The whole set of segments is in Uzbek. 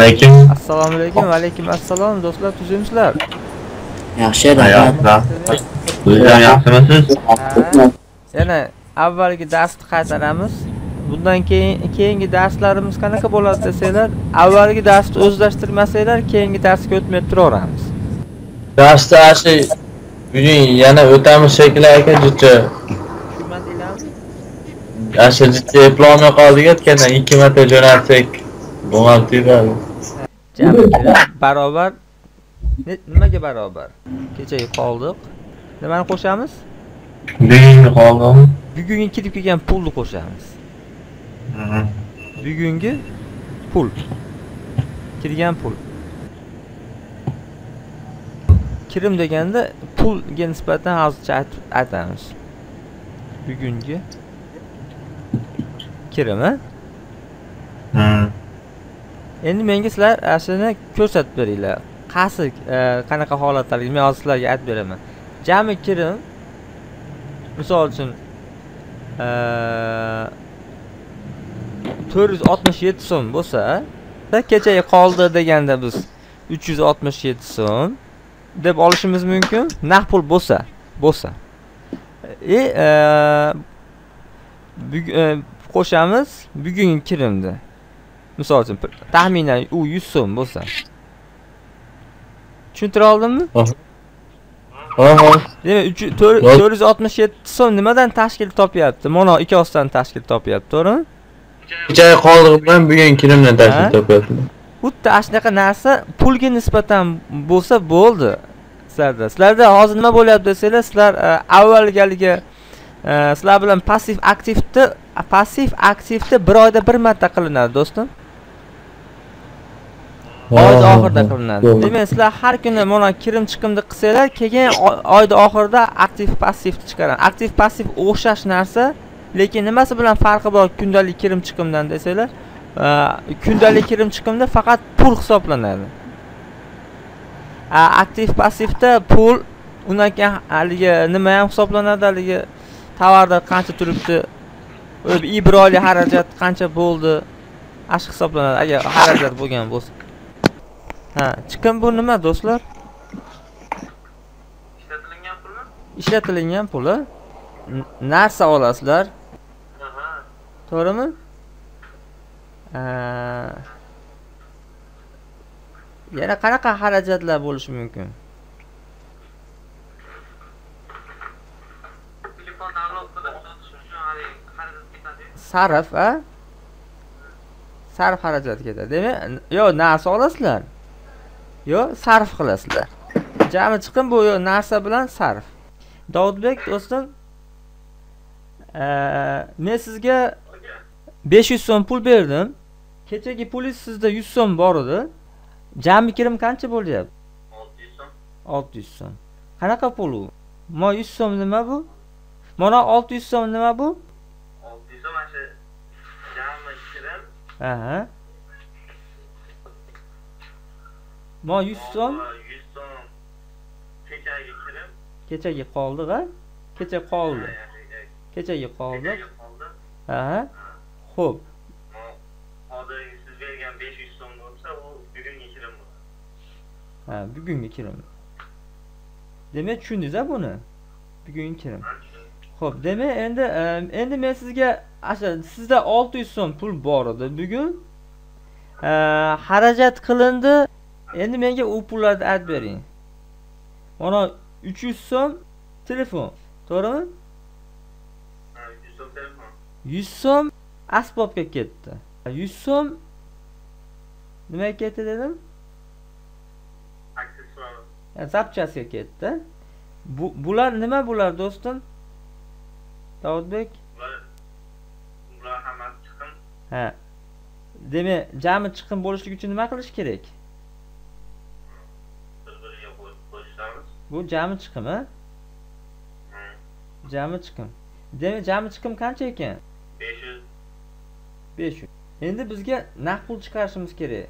alaykum. Assalomu alaykum. Va alaykum assalom. Do'stlar, tuzimsizlar? Yaxshi, rahmat. Sizlar yaxshimisiz? Yana avvalgi darsni qaytaramiz. Bundan keyingi darslarimiz qanaqa bo'ladi desanglar, avvalgi darsni o'zlashtirmasanglar, keyingi darsga o'tmay turaveramiz. Darsda ashi bugun yana o'tamiz shekilli aka jicha. Ashi jicha plani qoldiga aytganda 2 marta jo'natsak bo'lmab turadi. Jami barobar nimaga barobar? Kechaga qoldik. Nimani qo'shamiz? Bugungi qoldim. Bugungi kirib kelgan pulni qo'shamiz. Bugungi pul. Kirgan pul. Kirim deganda pulga nisbatan hozircha aytamiz. Bugungi kirimi? Endi menga sizlar ashuni ko'rsatib beringlar. Qaysi qanaqa holatlarga men hozir sizlarga aytib beraman. Jami kirim misol uchun 467 so'm bo'lsa, kechaga qoldi deganda biz 367 so'm deb olishimiz mumkin. Naqd pul bo'lsa. Qo'shamiz bugungi kirimni. Misol uchun taxminan u 100 so'm bo'lsa. Tushuntira oldimmi? Demak 467 so'm nimadan tashkil topyapti? Mana ikkosidan tashkil topyapti, to'g'rimi? Kechaga qoldig'i bilan bugungi kirimdan tashkil topyapti. Xuddi shunaqa narsa pulga nisbatan bo'lsa bo'ldi. Sizlarda hozir nima bo'lyapti desanglar, sizlar avvalgaligi sizlar bilan passiv aktivni bir oyda bir marta qilinadi, do'stim. Oyda oxirida qilinadi. Demak, sizlar har kuni mana kirim chiqimni qilsanglar, keyin oyda oxirida aktiv passivni chiqaradi. Aktiv passiv o'xshash narsa, lekin nimasi bilan farqi bor kundalik kirim chiqimdan desanglar, kundalik kirim chiqimda faqat pul hisoblanadi. Aktiv passivda pul, undan keyin haligi nima ham hisoblanadi, haligi tovarda qancha turibdi, bir oylik xarajat qancha bo'ldi, ash hisoblanadi agar xarajat bo'lgan bo'lsa. Chiqim bu nima do'stlar? Ishlatilgan pulmi? Ishlatilgan puli. Narsa olasizlar. To'g'rimi? Yana qanaqa xarajatlar bo'lishi mumkin? Sarf, sarf xarajat ketadi. Demak, yo narsa olasizlar. Yo sarf qilasizlar. Jami chiqim bu yo narsa bilan sarf. Davudbek do'stim, men sizga 500 so'm pul berdim. Kechagi pulingiz sizda 100 so'm bor edi. Jami kirim qancha bo'lyapti? 600 so'm. 600 so'm. Qanaqa pul u? Mana 100 so'm nima bu? Mana 600 so'm nima bu? 600 so'm mana jami kirim. Mana 100 so'm. 100 so'm kechagi kirim. Kechaga qoldi-a? Kecha qoldi. Kechaga qoldi. Xo'p. Hozir siz bergan 500 so'm bo'lsa, u bugungi kirim bo'ladi. Bugungi kirim. Demak, tushundingiz-a buni? Bugungi kirim. Xo'p, demak, endi men sizga sizda 600 so'm pul bor edi bugun. Xarajat qilindi. Endi menga u pullarni aytib bering. Mana 300 so'm telefon, to'g'rimi? 100 so'm telefon. 100 so'm asbobga ketdi. 100 so'm nimaga ketdi dedim? Aksessuar. Zapchasiga ketdi. Bular nima bular do'stim? Davudbek? Bular hammasi chiqim. Demak, jami chiqim bo'lishligi uchun nima qilish kerak? Bir-biriga qo'shishamiz. Bu jami chiqimi? Jami chiqim. Demak, jami chiqim qancha ekan? 500. 500. Endi bizga naqd pul chiqarishimiz kerak.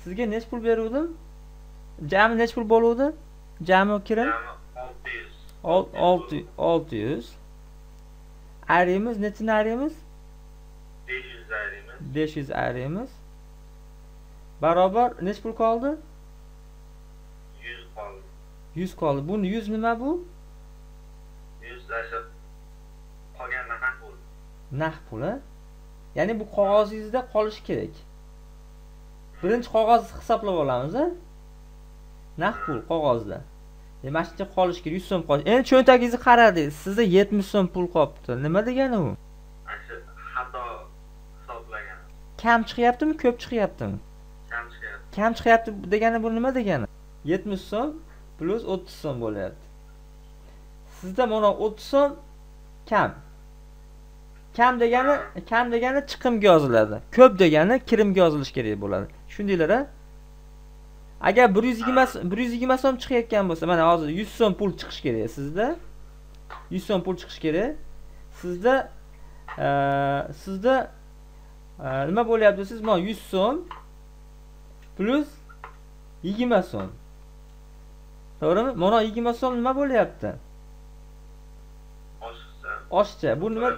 Sizga nech pul beruvdim? Jami nech pul bo'luvdi? Jami kirim? 600. 600. Arimiz nechini arimiz? 500 arimiz. 500 arimiz. barobar necha pul qoldi? 100 qoldi. 100 qoldi. Buni 100 nima bu? 100 dasha qolgan naqd pul. Naqd pul, ha? Ya'ni bu qog'ozingizda qolishi kerak. Birinchi qog'ozni hisoblab olamiz, ha? Naqd pul qog'ozda. Mana shuncha qolishi kerak, 100 so'm qolish. Endi cho'ntagingizni qaradik, sizda 70 so'm pul qolibdi. Nima degani u? Shu xato hisoblagan. Kam chiqyaptimi, ko'p chiqyaptimi? Kam chiqyapti. Kam chiqyapti degani bu nima degani? 70 so'm plus 30 so'm bo'lyapti. Sizda mana 30 so'm kam. Kam degani chiqimga yoziladi. Ko'p degani kirimga yozilishi kerak bo'ladi. Tushundinglar, ha? Agar 120 so'm chiqayotgan bo'lsa, mana hozir 100 so'm pul chiqish kerak sizda. 100 so'm pul chiqish kerak. Sizda nima bo'lyapti? Siz mana 100 so'm plus 20 so'm. To'g'rimi? Mana 20 so'm nima bo'lyapti? Oshiqcha. Bu nima?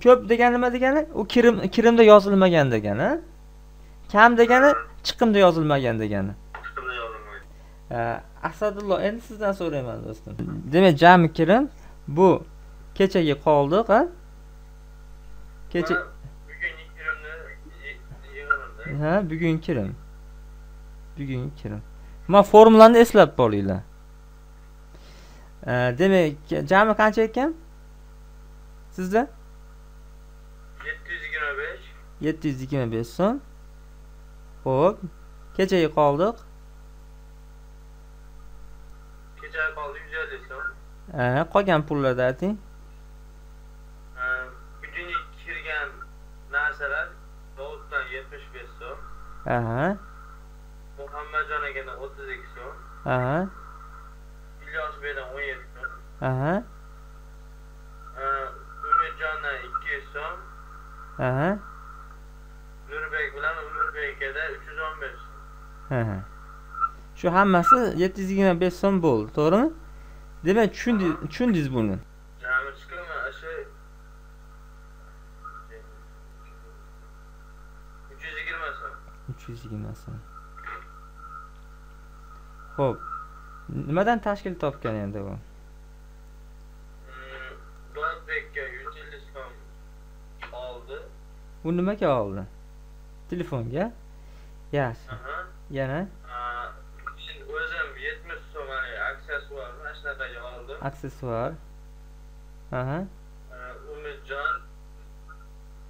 Ko'p degani nima degani? U kirimda yozilmagan degani, ha? Kam degani chiqimda yozilmagan degani. Chiqimda yozilmagan. Asadullo, endi sizdan so'rayman do'stim. Demak, jami kirim bu kechaga qoldiq, ha? Kecha bugungi kirimni yig'imda. Ha, bugungi kirim. Mana formulani eslab qolinglar. Demak, jami qancha ekan? Sizda? 725. 725 so'm. Xo'p, kechaga qoldiq. Kechaga qoldi 150 so'm. Qolgan pullarni ayting. Bugungi kirgan narsalar Davuddan 75 so'm. Muhammadjon akadan 32 so'm. İlyos Bey'den 17 so'm. Umidjondan 200 so'm. Nurbek bilan Nurbekada 315 so'm. Shu hammasi 725 so'm bo'ldi, to'g'rimi? Demak, tushundingiz buni. Jami chiqimi? Shu 320 so'm. 320 so'm. Xo'p. Nimadan tashkil topgan endi bu? Davudbekka 150 so'm oldi. Bu nimaga oldi? Telefonga? Yaxshi. Yana? O'zim 70 so'm aksessuar mana shunaqaga oldim. Aksessuar. Umidjon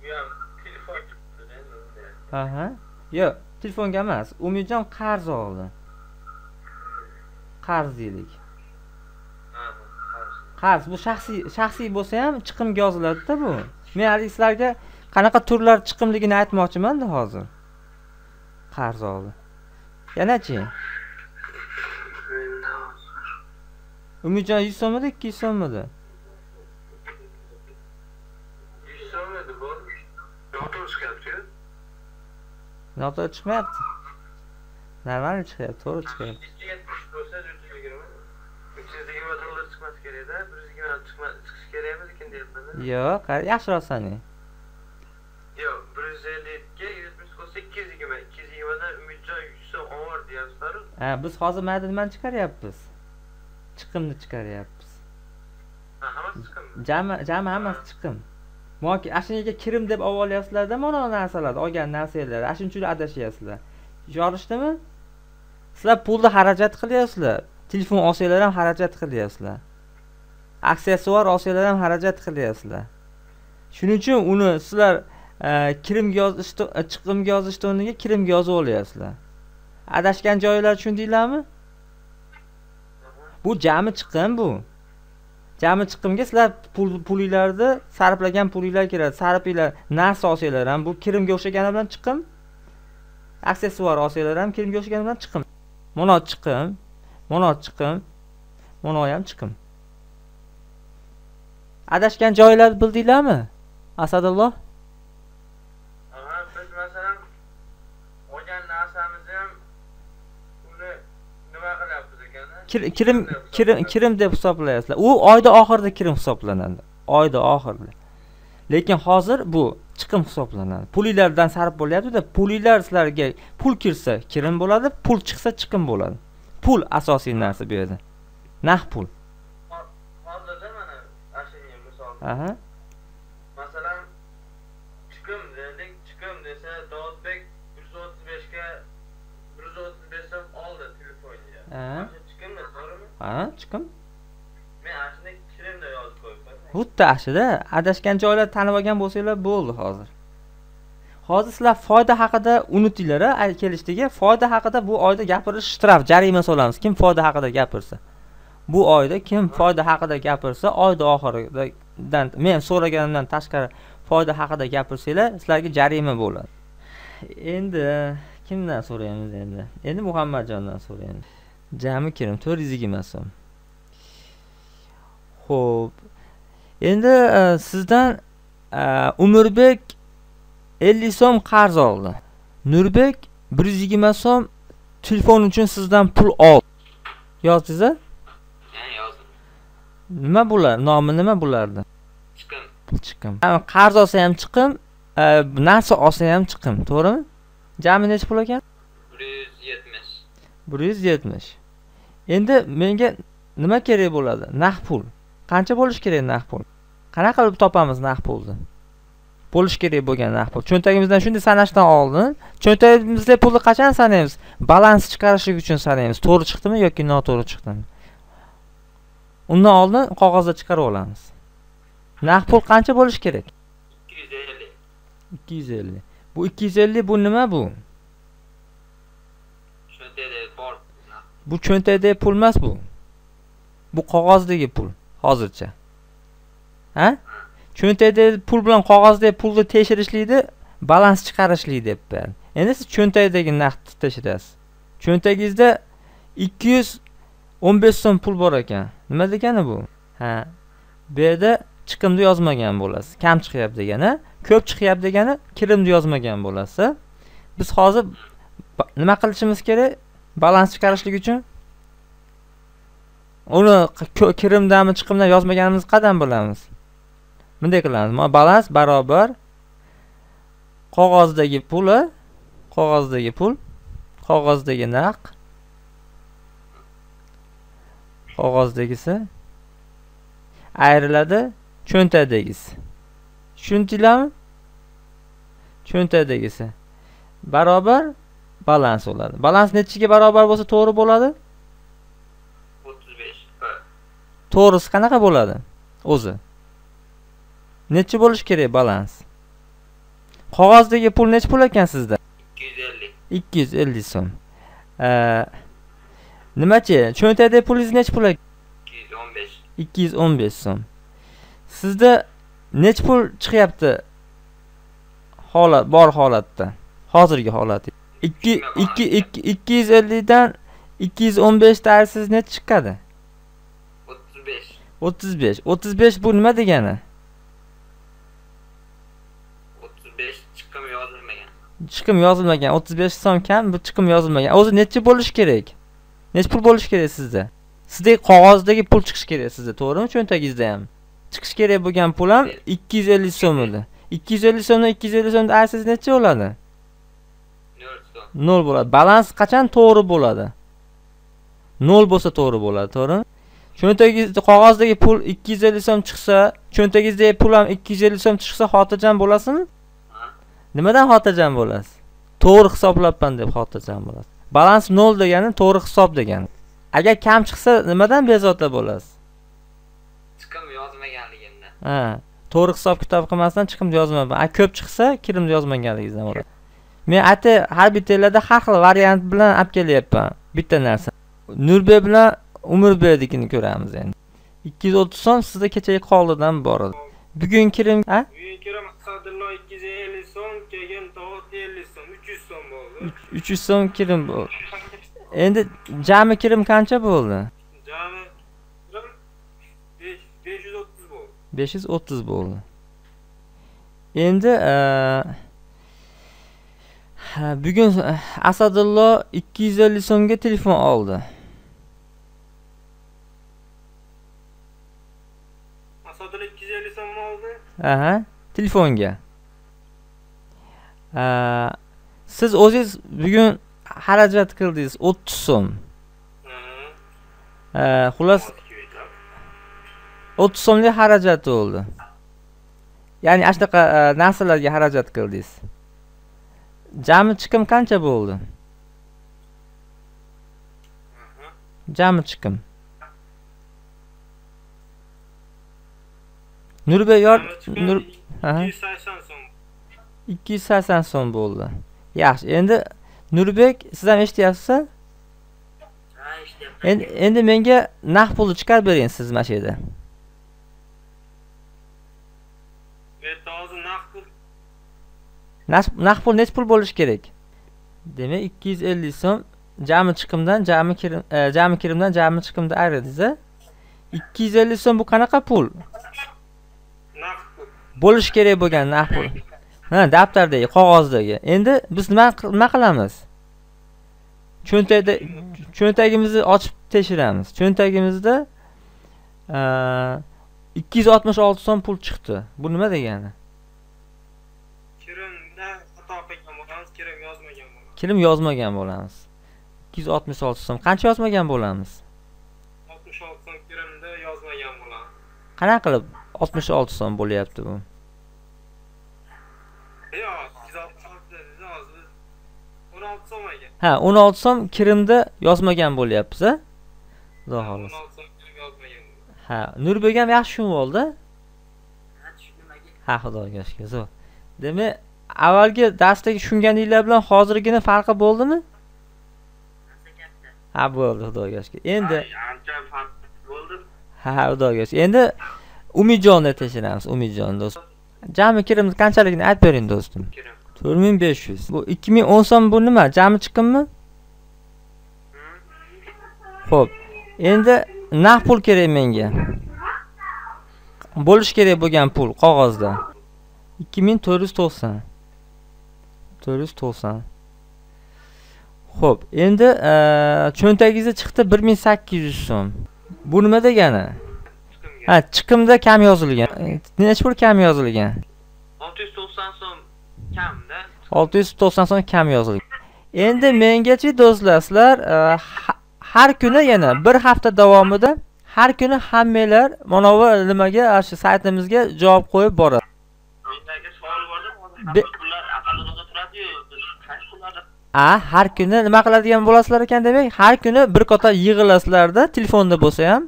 bu ham telefon chiqdi. Yo'q, telefonga emas. Umidjon qarz oldi. Qarz deylik. Qarz bu shaxsiy bo'lsa ham chiqimga yoziladi-da bu. Men hali sizlarga qanaqa turlar chiqimligini aytmoqchiman-da hozir. Qarz oldi. Yana-chi? Umidjon 100 so'mmi, 200 so'mmi? 100 so'm edi bu. Noto'g'ri chiqyapti-ku. Noto'g'ri chiqmayapti. Normal chiqyapti, to'g'ri chiqyapti. 270 bo'lsa 320. 320 dollar chiqmas kerak-da, 120 chiqish kerakmi lekin deyapman. Yo'q, yaxshiroq sani. Yo'q, 150 ga 170 bo'lsa 220. 220 dan Umidjon 100 so'm olvar deyapsizlar. Biz hozir mana nimani chiqaryapmiz? Chiqimni chiqaryapmiz. Hammasi chiqim. Jami hammasi chiqim. Moki ashuniga kirim deb ovolyapsizlar-da, mana narsalar, olgan narsalar. Ashunchalik adashyapsizlar. Yorishdimi? Sizlar pulni xarajat qilyapsizlar. Telefon olsanglar ham xarajat qilyapsizlar. Aksessuar olsanglar ham xarajat qilyapsizlar. Shuning uchun uni sizlar kirimga yozishda, chiqimga yozishda o'rniga kirimga yozib olyapsizlar. Adashgan joylar tushundinglarmi? Bu jami chiqim bu. Jami chiqimga sizlar pulinglarni sarflagan pulinglar kiradi. Sarfinglar narsa olsanglar ham bu kirimga o'xshagani bilan chiqim. Aksessuar olsanglar ham kirimga o'xshagani bilan chiqim. Mana chiqim, mana ham chiqim. Adashgan joylarni bildinglarmi? Asadulloh? Biz masalan olgan narsamizni ham uni nima qilyapmiz ekan? Kirim deb hisoblayapsizlar. U oyda oxirida kirim hisoblanadi. Oyda oxirida. Lekin hozir bu chiqim hisoblanadi. Pullardan sarf bo'lyapti-da, pullar sizlarga pul kirsa kirim bo'ladi, pul chiqsa chiqim bo'ladi. Pul asosiy narsa bu yerda. Naqd pul. Hozirda mana ashunga misol. Aha. Masalan, chiqim dedik, chiqim desa Davudbek 135 ga 135 so'm oldi telefonga. Ha. Chiqimmi, to'g'rimi? Ha, chiqim. Men ashuni kirimda yozib qo'yibman. Xuddi ashida adashgan joylar tanib olgan bo'lsanglar bo'ldi hozir. Hozir sizlar foyda haqida unutinglar, kelishdagi foyda haqida bu oyda gapirish shtraf, jarima solamiz. Kim foyda haqida gapirsa. Bu oyda kim foyda haqida gapirsa, oyda oxiridan men so'raganimdan tashqari foyda haqida gapirsanglar, sizlarga jarima bo'ladi. Endi kimdan so'raymiz endi? Endi Muhammadjondan so'raymiz. Jami kirim 420 so'm. Xo'p. Endi sizdan Umirbek 50 so'm qarz oldi. Nurbek 120 so'm telefon uchun sizdan pul oldi. Yozdingiz-a? Ha, yozdim. Nima bular? Nomi nima bulardi? Chiqim. Chiqim. Qarz olsa ham chiqim, narsa olsa ham chiqim, to'g'rimi? Jami necha pul ekan? 170. 170. Endi menga nima kerak bo'ladi? Naqd pul. Qancha bo'lish kerak naqd pul? Qanaqa qilib topamiz naqd pulni? Bo'lish kerak bo'lgan naqd pul. Cho'ntagimizdan shunday sanashdan oldin, cho'ntagimizda pulni qachon sanaymiz? Balans chiqarishlik uchun sanaymiz. To'g'ri chiqdimi yoki noto'g'ri chiqdimi? Undan oldin qog'ozda chiqarib olamiz. Naqd pul qancha bo'lish kerak? 250. 250. Bu 250 bu nima bu? Cho'ntakda bor. Bu cho'ntakdagi pul emas bu. Bu qog'ozdagi pul hozircha. Ha? Cho'ntakdagi pul bilan qog'ozdagi pulni tekshirishlikni balans chiqarishlik debman. Endi siz cho'ntakdagi naqdni tekshirasiz. Cho'ntagingizda 215 so'm pul bor ekan. Nima degani bu? Ha. Bu yerda chiqimni yozmagan bo'lasiz. Kam chiqyapti degani, ko'p chiqyapti degani, kirimni yozmagan bo'lasiz. Biz hozir nima qilishimiz kerak? Balans chiqarishlik uchun uni kirimdanmi chiqimdan yozmaganimizni qadam bilamiz. Bunday qilamiz. Balans barobar qog'ozdagi pul, qog'ozdagi naqd, qog'ozdagisi ayriladi cho'ntakdagisi. Tushundinglarmi? Cho'ntakdagisi barobar balans bo'ladi. Balans nechiga barobar bo'lsa to'g'ri bo'ladi? 35. To'g'risi qanaqa bo'ladi? O'zi. Necha bo'lish kerak balans? Qog'ozdagi pul necha pul ekan sizda? 250. 250 so'm. Nimachi? Cho'ntakdagi pulingiz necha pul ekan? 215. 215 so'm. Sizda necha pul chiqyapti? Bor holatda. Hozirgi holat. 250 dan 215 tarsiz necha chiqadi? 35. 35. 35 bu nima degani? 35 chiqim yozilmagan. Chiqim yozilmagan. 35 so'm kam, bu chiqim yozilmagan. O'zi necha bo'lish kerak? Necha pul bo'lish kerak sizda? Sizda qog'ozdagi pul chiqish kerak sizda, to'g'rimi? Cho'ntagingizda ham. Chiqish kerak bo'lgan pul ham 250 so'm edi. 250 so'mdan 250 so'mni ayirsangiz necha bo'ladi? 0 bo'ladi. Balans qachon to'g'ri bo'ladi? 0 bo'lsa to'g'ri bo'ladi, to'g'rimi? Cho'ntagingizda qog'ozdagi pul 250 so'm chiqsa, cho'ntagingizdagi pul ham 250 so'm chiqsa, xotirjam bo'lasizmi? Nimadan xotirjam bo'lasiz? To'g'ri hisoblabman deb xotirjam bo'lasiz. Balans 0 degani to'g'ri hisob degani. Agar kam chiqsa, nimadan bezovta bo'lasiz? Chiqim yozmaganligimdan. Ha, to'g'ri hisob kitob qilmasdan chiqimni yozmayman. Ko'p chiqsa, kirimni yozmaganligingizdan bo'ladi. Men har bittalarda har xil variant bilan olib kelyapman. Bitta narsa. Nurbek bilan Umirbeknikini ko'ramiz endi. 230 so'm sizda kechagi qoldidan bor edi. Bugun kirim, ha? Bugun kirim Sadullo 250 so'm, keyin Davud 50 so'm, 300 so'm bo'ldi. 300 so'm kirim bo'ldi. Endi jami kirim qancha bo'ldi? Jami kirim 530 bo'ldi. 530 bo'ldi. Endi bugun Asadullo 250 so'mga telefon oldi. Asadullo 250 so'm oldi. Aha. telefonga. Siz o'zingiz bugun xarajat qildingiz 30 so'm. Xullas 30 so'mlik xarajat bo'ldi. Ya'ni shunaqa narsalarga xarajat qildingiz. Jami chiqim qancha bo'ldi? Jami chiqim. Nurbek yor 280 so'm. 280 so'm bo'ldi. Yaxshi. Endi Nurbek, siz ham eshityapsiz? Ha, eshityapman. Endi menga naqd pulni chiqarib bering siz mana shu yerda. Erta hozir naqd pul. Naqd pul necha pul bo'lishi kerak? Demak 250 so'm jami chiqimdan, jami kirimdan jami chiqimda ayırdingiz-a? 250 so'm bu qanaqa pul? Naqd pul. Bo'lishi kerak bo'lgan naqd pul. Ha, daftardagi, qog'ozdagi. Endi biz nima qilamiz? Cho'ntagimizni ochib tekshiramiz. Cho'ntagimizda 266 so'm pul chiqdi. Bu nima degani? Kirimda xato qilgan bo'lamiz, kirim yozmagan bo'lamiz. Kirim yozmagan bo'lamiz. 266 so'm. Qancha yozmagan bo'lamiz? 66 so'm kirimda yozmagan bo'lamiz. Qanaqa qilib 66 so'm bo'lyapti bu? Yo'q, 266 dedi hozir 16 so'm ekan. Ha, 16 so'm kirimda yozmagan bo'lyapsiz, a? Xudo xohlasa. 16 so'm kirim yozmagan. Ha, Nurbek ham yaxshi tushunib oldi. Ha, tushundim aka. Ha, xudoga shukr. Zo'r. Demak, avvalgi darsdagi tushunganinglar bilan hozirgina farqi bo'ldimi? Ha, bo'ldi, xudoga shukr. Endi Ancha farq bo'ldi. ha, xudoga shukr. Endi Umidjonni tekshiramiz, Umidjon do'st. Jami kirimiz qanchaligini aytib bering do'stim. Kirim. 4500. Bu 2010 so'm bu nima? Jami chiqimmi? Xo'p. Endi naqd pul kerak menga. Bo'lish kerak bo'lgan pul qog'ozda. 2490. 490. Xo'p, endi cho'ntagingizda chiqdi 1800 so'm. Bu nima degani? Ha, chiqimda kam yozilgan. Necha pul kam yozilgan? 690 so'm kamda. 690 so'm kam yozilgan. Endi mengachi do'stlar, sizlar har kuni yana bir hafta davomida har kuni hammanglar mana bu nimaga, shu saytimizga javob qo'yib boradi. Mendagi savol borda, hozir pullar aqallarda turadi-yu, qancha pullar? Har kuni nima qiladigan bo'lasizlar ekan demak, har kuni bir qator yig'ilasizlarda, telefonda bo'lsa ham,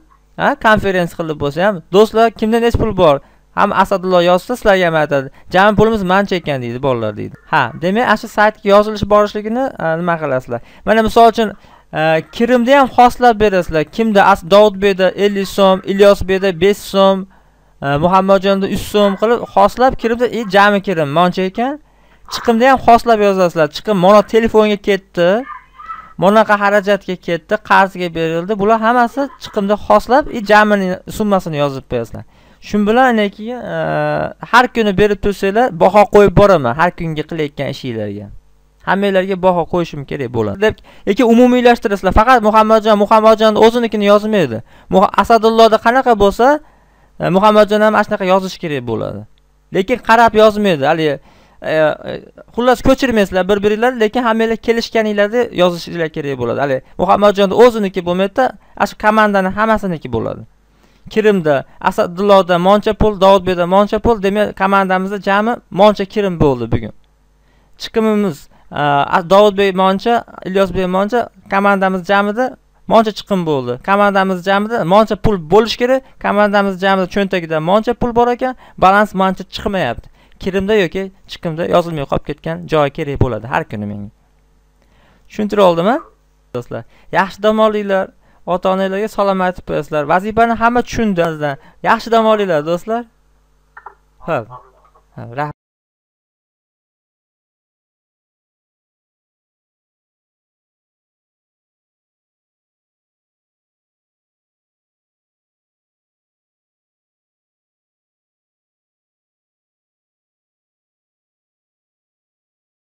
konferensiya qilib bo'lsa ham, do'stlar, kimda nech pul bor? Ham Asadullo yozsa, sizlarga ham aytadi. Jami pulimiz mancha ekan deydi bolalar deydi. Ha, demak, shu saytga yozilish borishligini nima qilasizlar? Mana misol uchun kirimda ham xoslab berasizlar. Kimda Davudbekda 50 so'm, Ilyosbekda 5 so'm, Muhammadjonda 3 so'm qilib xoslab kirimda jami kirim mancha ekan. Chiqimda ham xoslab yozasizlar. Chiqim mana telefonga ketdi. Monaqa xarajatga ketdi, qarzga berildi. Bular hammasi chiqimda xoslab jamining summasini yozib qo'yasizlar. Shun bilan keyin har kuni berib tursanglar, baho qo'yib boraman har kungi qilayotgan ishinglarga. Hammanglarga baho qo'yishim kerak bo'ladi. Lekin umumiylashtirasizlar. Faqat Muhammadjon o'zinikini yozmaydi. Asadullohda qanaqa bo'lsa, Muhammadjon ham shunaqa yozish kerak bo'ladi. Lekin qarab yozmaydi. Hali xullas ko'chirmaysizlar bir-biringlar, lekin hammanglar kelishganinglarda yozishinglar kerak bo'ladi. Hali Muhammadjonda o'ziniki bo'lmaydi, shu komandani hammasiniki bo'ladi. Kirimda Asadullohda moncha pul, Davudbekda moncha pul, demak komandamizda jami moncha kirim bo'ldi bugun. Chiqimimiz Davudbek moncha, Ilyosbek moncha, komandamiz jamida moncha chiqim bo'ldi. Komandamiz jamida moncha pul bo'lish kerak. Komandamiz jamida cho'ntagida moncha pul bor ekan, balans moncha chiqmayapti. Kirimda yoki chiqimda yozilmay qolib ketgan joy kerak bo'ladi har kuni menga. Tushuntira oldimmi? Do'stlar, yaxshi dam olinglar. Ota-onalarga salom aytib qo'yasizlar. Vazifani hamma tushundi. Yaxshi dam olinglar do'stlar. Xo'p. Rahmat.